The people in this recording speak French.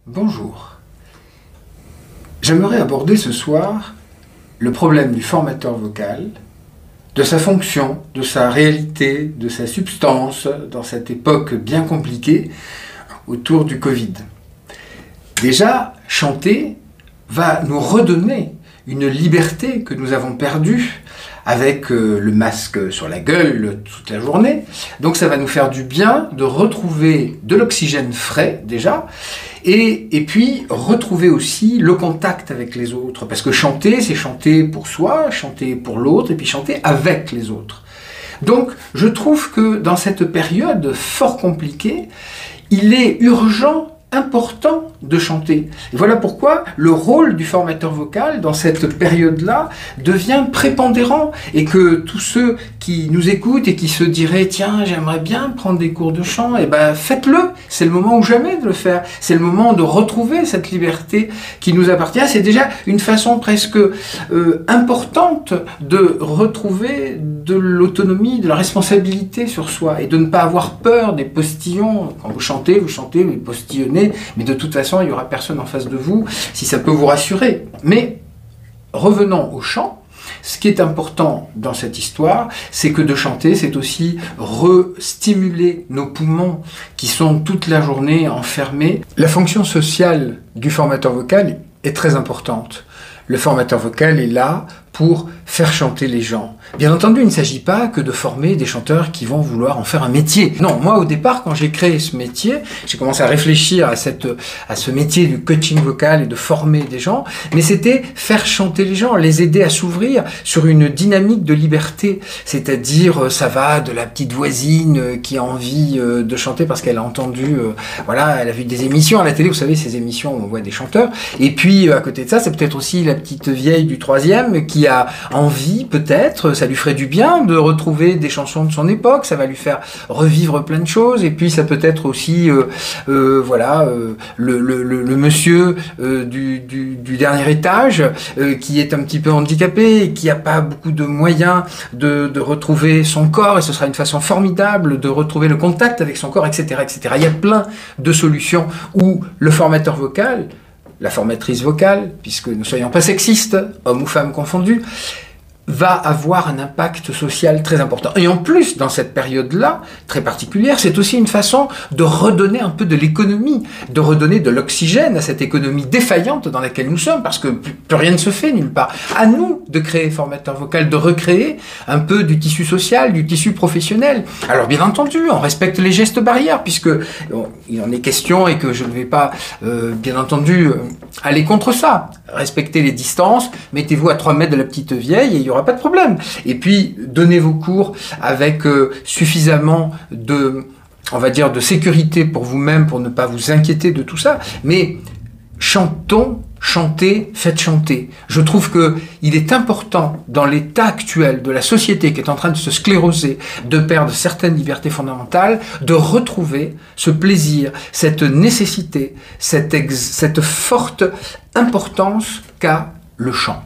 Bonjour. J'aimerais aborder ce soir le problème du formateur vocal, de sa fonction, de sa réalité, de sa substance dans cette époque bien compliquée autour du Covid. Déjà, chanter va nous redonner une liberté que nous avons perdue avec le masque sur la gueule toute la journée. Donc ça va nous faire du bien de retrouver de l'oxygène frais déjà, et puis retrouver aussi le contact avec les autres. Parce que chanter, c'est chanter pour soi, chanter pour l'autre, et puis chanter avec les autres. Donc je trouve que dans cette période fort compliquée, il est urgent, important de chanter. Et voilà pourquoi le rôle du formateur vocal dans cette période-là devient prépondérant, et que tous ceux qui nous écoutent et qui se diraient « Tiens, j'aimerais bien prendre des cours de chant », eh ben faites-le. C'est le moment ou jamais de le faire. C'est le moment de retrouver cette liberté qui nous appartient. C'est déjà une façon presque importante de retrouver de l'autonomie, de la responsabilité sur soi, et de ne pas avoir peur des postillons. Quand vous chantez, vous postillonnez, mais de toute façon, il n'y aura personne en face de vous, si ça peut vous rassurer. Mais revenons au chant. Ce qui est important dans cette histoire, c'est que de chanter, c'est aussi re-stimuler nos poumons qui sont toute la journée enfermés. La fonction sociale du formateur vocal est très importante. Le formateur vocal est là pour faire chanter les gens. Bien entendu, il ne s'agit pas que de former des chanteurs qui vont vouloir en faire un métier. Non, moi au départ, quand j'ai créé ce métier, j'ai commencé à réfléchir à ce métier du coaching vocal et de former des gens, mais c'était faire chanter les gens, les aider à s'ouvrir sur une dynamique de liberté. C'est-à-dire, ça va de la petite voisine qui a envie de chanter parce qu'elle a entendu, voilà, elle a vu des émissions à la télé, vous savez, ces émissions où on voit des chanteurs, et puis à côté de ça, c'est peut-être aussi la petite vieille du 3e qui a envie, peut-être, ça lui ferait du bien de retrouver des chansons de son époque, ça va lui faire revivre plein de choses, et puis ça peut être aussi, voilà, le monsieur du dernier étage qui est un petit peu handicapé et qui n'a pas beaucoup de moyens de retrouver son corps, et ce sera une façon formidable de retrouver le contact avec son corps, etc., etc. Il y a plein de solutions où le formateur vocal, la formatrice vocale, puisque ne soyons pas sexistes, hommes ou femmes confondus, va avoir un impact social très important. Et en plus, dans cette période-là, très particulière, c'est aussi une façon de redonner un peu de l'économie, de redonner de l'oxygène à cette économie défaillante dans laquelle nous sommes, parce que plus rien ne se fait nulle part. À nous de créer formateur vocal, de recréer un peu du tissu social, du tissu professionnel. Alors bien entendu, on respecte les gestes barrières, puisque il en est question, et que je ne vais pas, bien entendu, aller contre ça. Respectez les distances, mettez-vous à 3 mètres de la petite vieille, et il n'y aura pas de problème. Et puis, donnez vos cours avec suffisamment de, on va dire, de sécurité pour vous-même, pour ne pas vous inquiéter de tout ça. Mais chantons, chantez, faites chanter. Je trouve qu'il est important, dans l'état actuel de la société qui est en train de se scléroser, de perdre certaines libertés fondamentales, de retrouver ce plaisir, cette nécessité, cette forte importance qu'a le chant.